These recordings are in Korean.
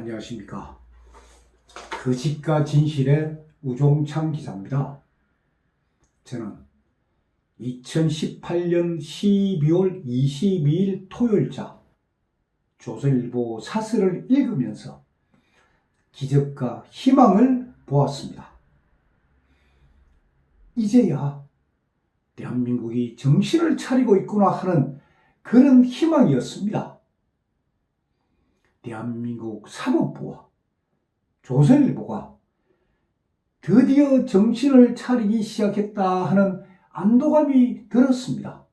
안녕하십니까. 거짓과 진실의 우종창 기자입니다. 저는 2018년 12월 22일 토요일자 조선일보 사설을 읽으면서 기적과 희망을 보았습니다. 이제야 대한민국이 정신을 차리고 있구나 하는 그런 희망이었습니다. 대한민국 사법부와 조선일보가 드디어 정신을 차리기 시작했다 하는 안도감이 들었습니다.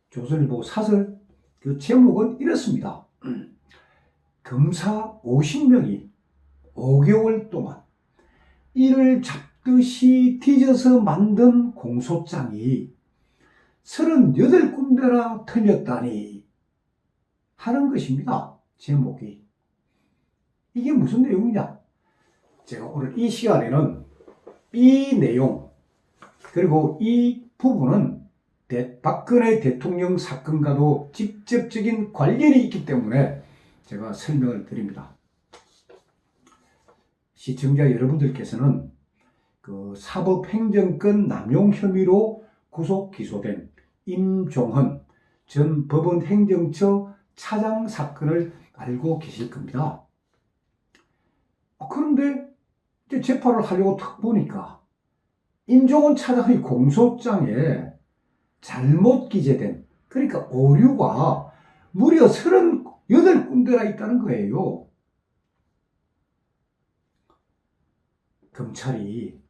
조선일보 사설 그 제목은 이렇습니다. 검사 50명이 5개월 동안 이를 잡듯이 뒤져서 만든 공소장이 38군데나 틀렸다니 하는 것입니다. 제목이. 이게 무슨 내용이냐? 제가 오늘 이 시간에는 이 내용 그리고 이 부분은 박근혜 대통령 사건과도 직접적인 관련이 있기 때문에 제가 설명을 드립니다. 시청자 여러분들께서는 그 사법행정권 남용 혐의로 구속 기소된 임종헌 전 법원행정처 차장 사건을 알고 계실 겁니다. 그런데 이제 재판을 하려고 탁 보니까 임종헌 차장의 공소장에 잘못 기재된, 그러니까 오류가 무려 38군데나 있다는 거예요. 검찰이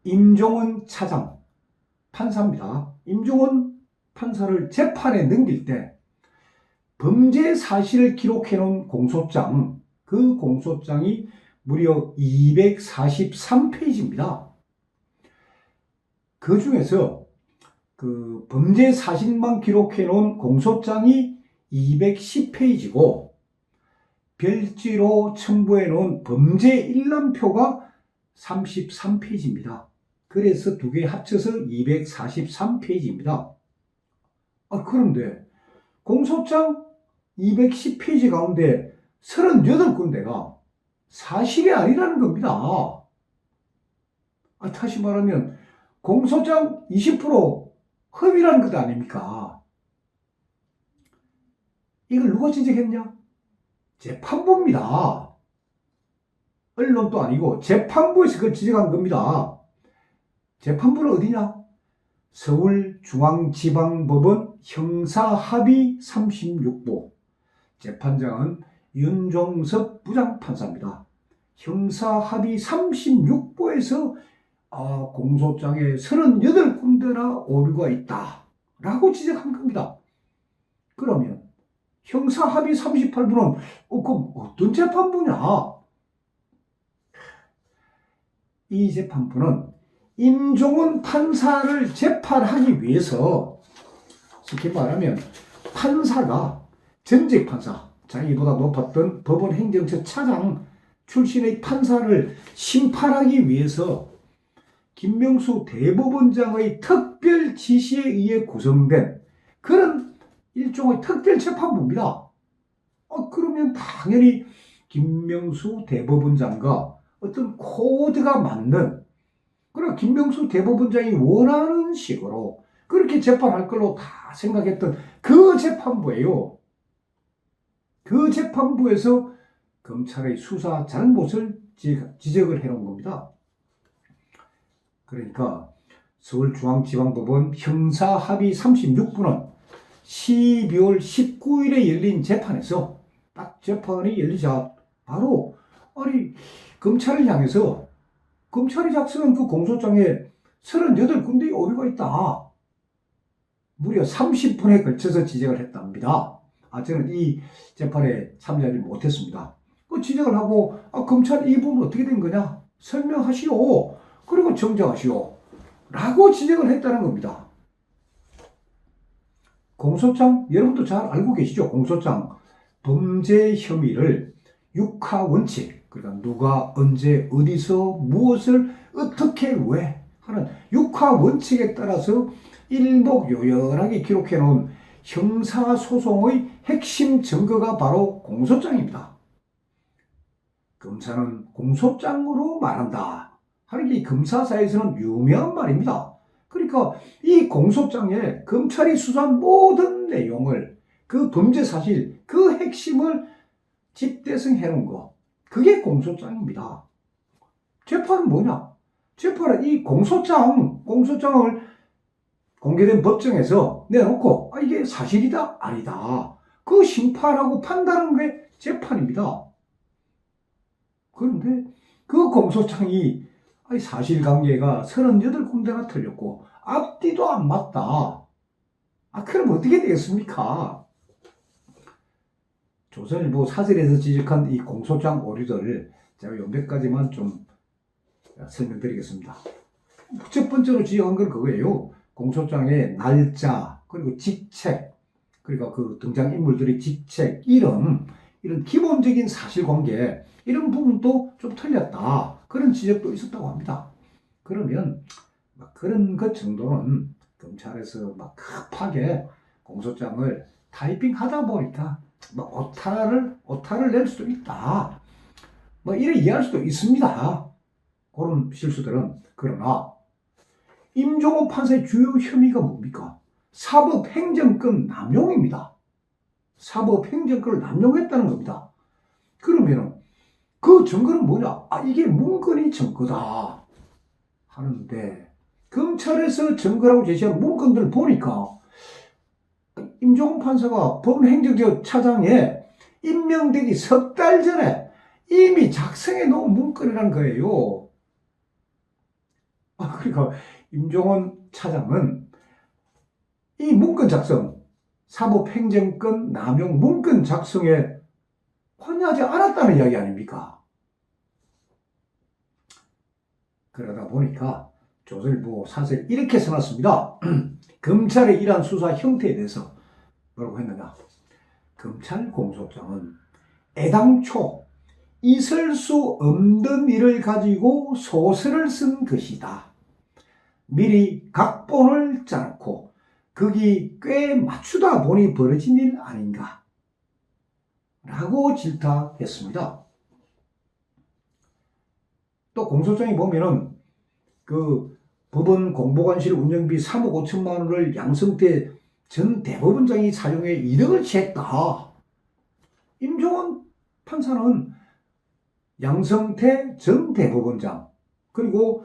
임종헌 차장, 판사입니다. 임종헌 판사를 재판에 넘길 때 범죄 사실을 기록해 놓은 공소장, 그 공소장이 무려 243페이지입니다. 그 중에서 그 범죄 사실만 기록해 놓은 공소장이 210페이지고 별지로 첨부해 놓은 범죄 일람표가 33페이지입니다. 그래서 두 개 합쳐서 243페이지입니다. 그런데 공소장 210페이지 가운데 38군데가 사실이 아니라는 겁니다. 다시 말하면 공소장 20% 흠이라는 것 아닙니까? 이걸 누가 지적했냐? 재판부입니다. 언론도 아니고 재판부에서 그걸 지적한 겁니다. 재판부는 어디냐? 서울중앙지방법원 형사합의 36부, 재판장은 윤종섭 부장판사입니다. 형사합의 36부에서 공소장에 38군데나 오류가 있다 라고 지적한 겁니다. 그러면 형사합의 38부는 그럼 어떤 재판부냐? 이 재판부는 임종헌 판사를 재판하기 위해서, 쉽게 말하면 판사가 전직 판사, 자기보다 높았던 법원 행정처 차장 출신의 판사를 심판하기 위해서 김명수 대법원장의 특별 지시에 의해 구성된 그런 일종의 특별 재판부입니다. 그러면 당연히 김명수 대법원장과 어떤 코드가 맞는, 그러나 김명수 대법원장이 원하는 식으로 그렇게 재판할 걸로 다 생각했던 그 재판부예요. 그 재판부에서 검찰의 수사 잘못을 지적을 해놓은 겁니다. 그러니까 서울중앙지방법원 형사합의 36부는 12월 19일에 열린 재판에서 딱 재판이 열리자 바로 검찰을 향해서 검찰이 작성한 그 공소장에 38군데의 오류가 있다, 무려 30분에 걸쳐서 지적을 했답니다. 저는 이 재판에 참여하지 못했습니다. 그 지적을 하고 검찰 이 부분 어떻게 된 거냐 설명하시오, 그리고 정정하시오 라고 지적을 했다는 겁니다. 공소장 여러분도 잘 알고 계시죠? 공소장 범죄 혐의를 육하원칙, 그러니까 누가 언제 어디서 무엇을 어떻게 왜 하는 육하원칙에 따라서 일목요연하게 기록해 놓은 형사소송의 핵심 증거가 바로 공소장입니다. 검사는 공소장으로 말한다 하는 게 검사사에서는 유명한 말입니다. 그러니까 이 공소장에 검찰이 수사한 모든 내용을, 그 범죄 사실, 그 핵심을 집대성해 놓은 거, 그게 공소장입니다. 재판은 뭐냐? 재판은 이 공소장을 공개된 법정에서 내놓고 이게 사실이다 아니다, 그 심판하고 판단하는 게 재판입니다. 그런데 그 공소장이 사실관계가 38군데나 틀렸고 앞뒤도 안 맞다. 그럼 어떻게 되겠습니까? 조선일보 사설에서 지적한 이 공소장 오류들을 제가 몇 가지만 좀 설명드리겠습니다. 첫 번째로 지적한 건 그거예요. 공소장의 날짜, 그리고 직책, 그리고 그 등장인물들의 직책, 이름, 이런 기본적인 사실관계, 이런 부분도 좀 틀렸다, 그런 지적도 있었다고 합니다. 그러면 그런 것 정도는 검찰에서 급하게 공소장을 타이핑하다 보니까 오타를 낼 수도 있다, 이래 이해할 수도 있습니다. 그런 실수들은. 그러나 임종호 판사의 주요 혐의가 뭡니까? 사법행정권 남용입니다. 사법행정권을 남용했다는 겁니다. 그러면 그 증거는 뭐냐? 이게 문건이 증거다 하는데, 검찰에서 증거라고 제시한 문건들을 보니까 임종호 판사가 법원행정처 차장에 임명되기 석 달 전에 이미 작성해 놓은 문건이라는 거예요. 그러니까 임종원 차장은 이 문건 작성, 사법행정권 남용 문건 작성에 관여하지 않았다는 이야기 아닙니까? 그러다 보니까 조선일보 사설이 이렇게 써놨습니다. 검찰의 이러한 수사 형태에 대해서 뭐라고 했느냐? 검찰 공소장은 애당초 있을 수 없는 일을 가지고 소설을 쓴 것이다. 미리 각본을 짜놓고 거기 꽤 맞추다 보니 벌어진 일 아닌가 라고 질타했습니다. 또 공소장에 보면은 그 법원 공보관실 운영비 3억 5천만 원을 양성태 전 대법원장이 사용해 이득을 취했다. 임종원 판사는 양성태 전 대법원장, 그리고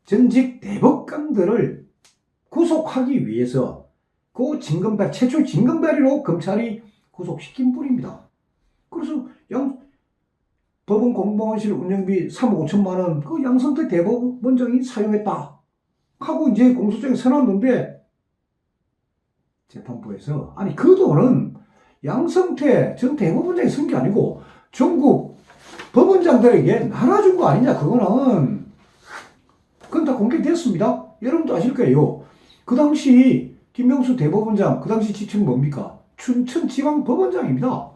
전직 대법관들을 구속하기 위해서 그 최초 징검다리로 검찰이 구속시킨 분입니다. 그래서 법원 공보관실 운영비 3억 5천만 원 그 양성태 대법원장이 사용했다 하고 이제 공소장에 써놨는데, 재판부에서 그 돈은 양성태 전 대법원장이 쓴 게 아니고 전국 법원장들에게 나눠준 거 아니냐, 그건 다 공개됐습니다. 여러분도 아실 거예요. 그 당시 김명수 대법원장, 그 당시 지칭 뭡니까? 춘천지방법원장입니다.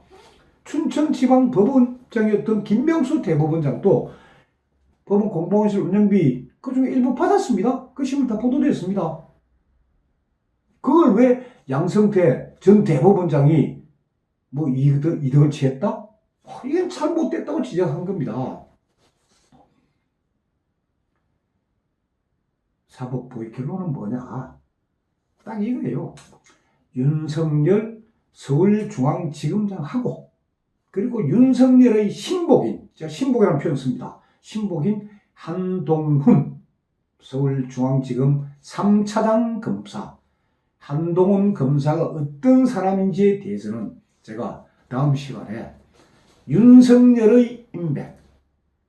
춘천지방법원장이었던 김명수 대법원장도 법원 공보관실 운영비 그중에 일부 받았습니다. 그 신문 다 보도됐습니다. 그걸 왜 양성태 전 대법원장이 이득을 취했다? 이건 잘못됐다고 지적한 겁니다. 사법부의 결론은 뭐냐? 딱 이거예요. 윤석열 서울중앙지검장하고, 그리고 윤석열의 신복인, 제가 신복이라는 표현 씁니다. 신복인 한동훈 서울중앙지검 3차장 검사, 한동훈 검사가 어떤 사람인지에 대해서는 제가 다음 시간에 윤석열의 인맥,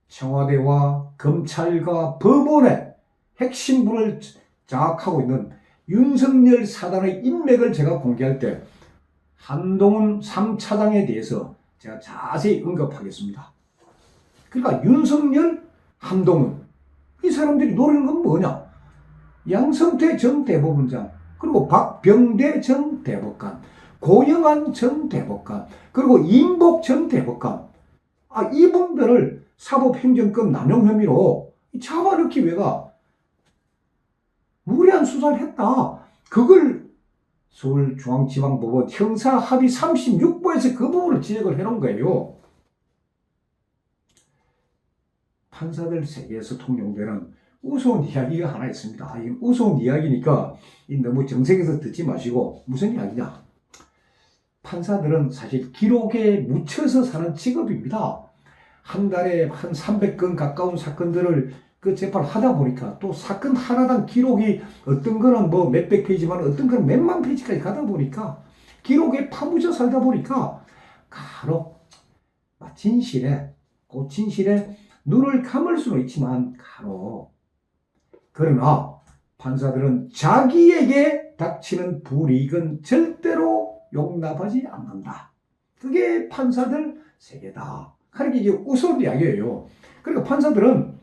청와대와 검찰과 법원의 핵심분을 장악하고 있는 윤석열 사단의 인맥을 제가 공개할 때 한동훈 3차장에 대해서 제가 자세히 언급하겠습니다. 그러니까 윤석열, 한동훈, 이 사람들이 노리는 건 뭐냐? 양성태 전 대법원장, 그리고 박병대 전 대법관, 고영한 전 대법관, 그리고 임복 전 대법관, 이분들을 사법행정권 남용 혐의로 잡아넣기 위해가 무리한 수사를 했다. 그걸 서울중앙지방법원 형사합의 36부에서 그 부분을 지적을 해놓은 거예요. 판사들 세계에서 통용되는 우스운 이야기가 하나 있습니다. 이 우스운 이야기니까 너무 정색해서 듣지 마시고, 무슨 이야기냐? 판사들은 사실 기록에 묻혀서 사는 직업입니다. 한 달에 한 300건 가까운 사건들을 그 재판을 하다 보니까, 또 사건 하나당 기록이 어떤 거는 뭐 몇백 페이지만 어떤 거는 몇만 페이지까지 가다 보니까, 기록에 파묻혀 살다 보니까 간혹 진실에, 그 진실에 눈을 감을 수는 있지만 간혹, 그러나 판사들은 자기에게 닥치는 불이익은 절대로 용납하지 않는다. 그게 판사들 세계다. 하는 게 이게 우스운 이야기예요. 그러니까 판사들은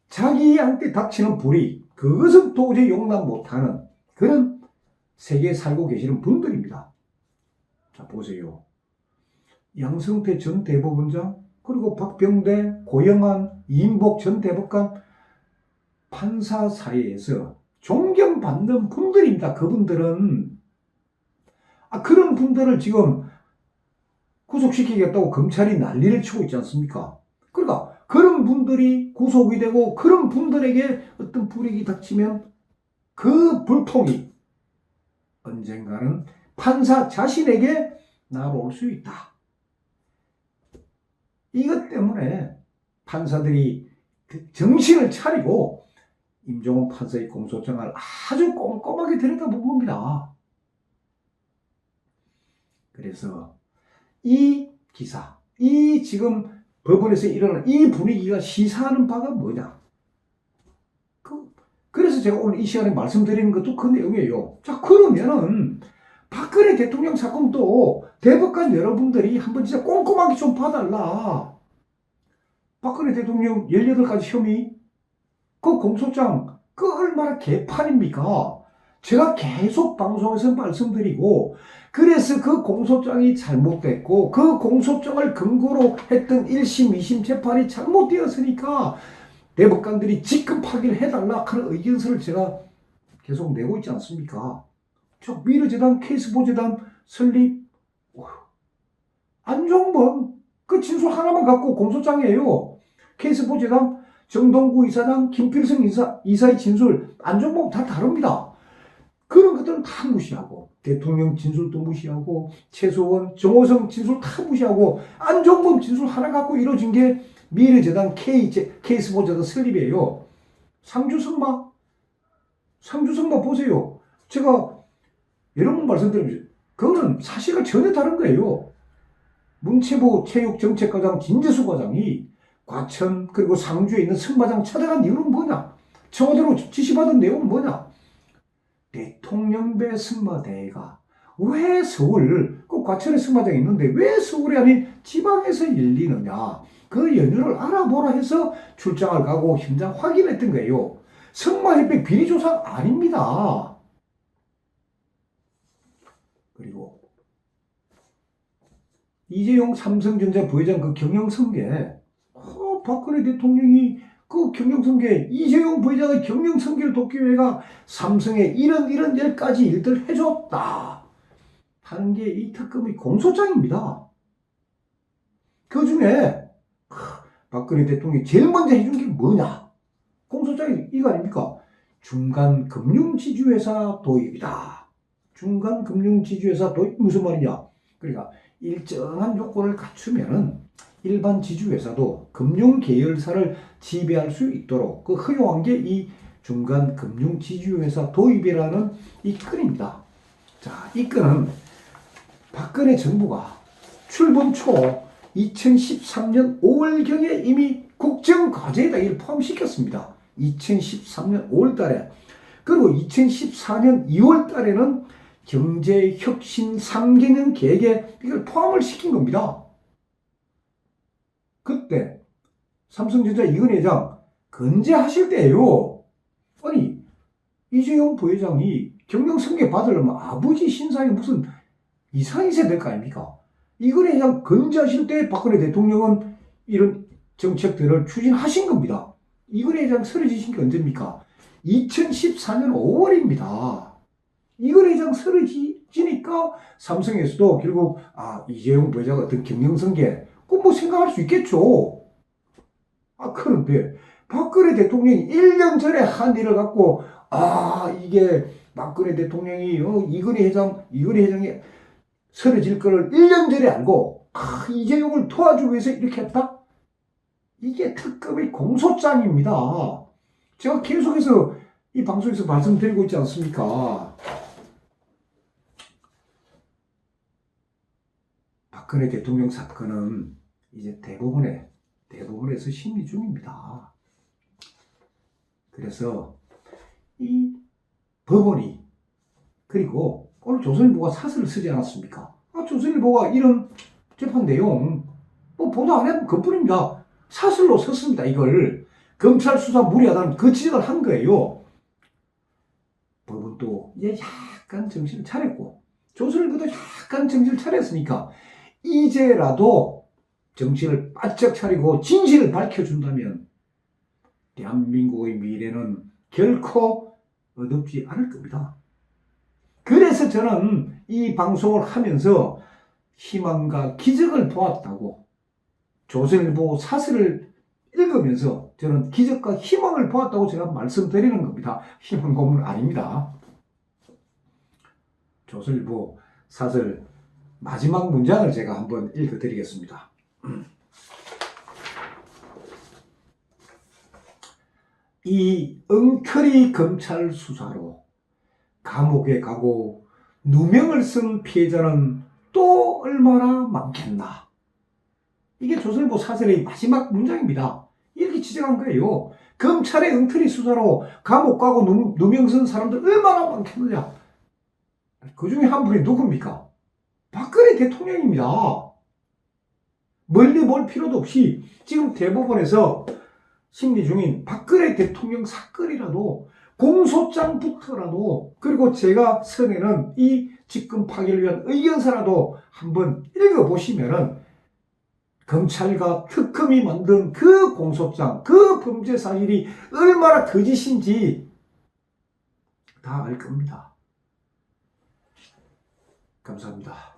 자기한테 닥치는 불이익, 그것은 도저히 용납 못하는 그런 세계에 살고 계시는 분들입니다. 자, 보세요. 양성태 전 대법원장, 그리고 박병대, 고영한, 이인복 전 대법관, 판사 사이에서 존경받는 분들입니다. 그분들은. 그런 분들을 지금 구속시키겠다고 검찰이 난리를 치고 있지 않습니까? 그러니까 그런 분들이 구속이 되고 그런 분들에게 어떤 불이익이 닥치면 그 불통이 언젠가는 판사 자신에게 날아올 수 있다. 이것 때문에 판사들이 정신을 차리고 임종원 판사의 공소장을 아주 꼼꼼하게 들여다본 겁니다. 그래서 이 기사, 이 지금 법원에서 일어나는 이 분위기가 시사하는 바가 뭐냐? 그래서 제가 오늘 이 시간에 말씀드리는 것도 그 내용이에요. 자, 그러면은 박근혜 대통령 사건도 대법관 여러분들이 한번 진짜 꼼꼼하게 좀 봐달라. 박근혜 대통령 18가지 혐의, 그 공소장, 그 얼마나 개판입니까? 제가 계속 방송에서 말씀드리고, 그래서 그 공소장이 잘못됐고, 그 공소장을 근거로 했던 1심, 2심 재판이 잘못되었으니까 대법관들이 직급 파기를 해달라 하는 의견서를 제가 계속 내고 있지 않습니까? 저 미르재단, 케이스보재단 설립, 안종범, 그 진술 하나만 갖고 공소장이에요. 케이스보재단, 정동구 이사장, 김필성 이사의 진술, 안종범 다 다릅니다. 그런 것들은 다 무시하고, 대통령 진술도 무시하고, 최소원, 정호성 진술 다 무시하고, 안종범 진술 하나 갖고 이루어진 게 미르재단 케이스보재단 설립이에요. 상주성마 보세요. 제가 여러 번 말씀드립니다. 그거는 사실과 전혀 다른 거예요. 문체부 체육정책과장 진재수 과장이 과천 그리고 상주에 있는 승마장 찾아간 이유는 뭐냐? 청와대로 지시받은 내용은 뭐냐? 대통령배 승마대회가 왜 서울, 그 과천에 승마장이 있는데 왜 서울이 아닌 지방에서 열리느냐? 그 연유를 알아보라 해서 출장을 가고 현장 확인했던 거예요. 승마협회 비리조사 아닙니다. 그리고 이재용 삼성전자 부회장 그 경영성계, 박근혜 대통령이 그 경영성계, 이재용 부회장의 경영성계를 돕기 위해가 삼성에 이런 10가지 일들을 해줬다 하는 게 이 특검의 공소장입니다. 그 중에 박근혜 대통령이 제일 먼저 해준 게 뭐냐? 공소장이 이거 아닙니까? 중간금융지주회사 도입이다. 중간금융지주회사 도입 무슨 말이냐? 그러니까 일정한 요건을 갖추면은 일반 지주회사도 금융계열사를 지배할 수 있도록 그 허용한 게 이 중간금융지주회사 도입이라는 이 건입니다. 자, 이 건은 박근혜 정부가 출범 초 2013년 5월경에 이미 국정과제에다 이를 포함시켰습니다. 2013년 5월달에. 그리고 2014년 2월달에는 경제혁신 3개년 계획에 이걸 포함을 시킨 겁니다. 그때 삼성전자 이근혜 회장 건재하실 때예요. 아니, 이재용 부회장이 경영성계 받으려면 아버지 신상이 무슨 이상이세 될 거 아닙니까? 이근혜 회장 건재하실 때 박근혜 대통령은 이런 정책들을 추진하신 겁니다. 이근혜 회장 쓰러지신 게 언제입니까? 2014년 5월입니다. 이건 회장 쓰러지니까 삼성에서도 결국 이재용 부회장 어떤 경영성계 꼭 뭐 생각할 수 있겠죠. 그런데 박근혜 대통령이 1년 전에 한 일을 갖고 이게 박근혜 대통령이 이건희 회장이 쓰러질 거를 1년 전에 알고 이재용을 도와주기 위해서 이렇게 했다? 이게 특급의 공소장입니다. 제가 계속해서 이 방송에서 말씀드리고 있지 않습니까? 박근혜 대통령 사건은 이제 대법원에서 심리 중입니다. 그래서 이 법원이 그리고 오늘 조선일보가 사설을 쓰지 않았습니까? 조선일보가 이런 재판 내용 보도 안 하면 그뿐입니다. 사설로 썼습니다. 이걸 검찰 수사 무리하다는 그 지적을 한 거예요. 법원도 이제 약간 정신을 차렸고 조선일보도 약간 정신을 차렸으니까 이제라도 정신을 바짝 차리고 진실을 밝혀준다면 대한민국의 미래는 결코 어둡지 않을 겁니다. 그래서 저는 이 방송을 하면서 희망과 기적을 보았다고 조선일보 사설을 읽으면서 저는 기적과 희망을 보았다고 제가 말씀드리는 겁니다. 희망 고문 아닙니다. 조선일보 사설 마지막 문장을 제가 한번 읽어드리겠습니다. 이 엉터리 검찰 수사로 감옥에 가고 누명을 쓴 피해자는 또 얼마나 많겠나. 이게 조선일보 사설의 마지막 문장입니다. 이렇게 지적한 거예요. 검찰의 엉터리 수사로 감옥 가고 누명 쓴 사람들 얼마나 많겠느냐. 그 중에 한 분이 누굽니까? 박근혜 대통령입니다. 멀리 볼 필요도 없이 지금 대법원에서 심리 중인 박근혜 대통령 사건이라도 공소장부터라도 그리고 제가 써내는 이 직권 파기를 위한 의견서라도 한번 읽어보시면은 검찰과 특검이 만든 그 공소장, 그 범죄 사실이 얼마나 거짓인지 다 알 겁니다. 감사합니다.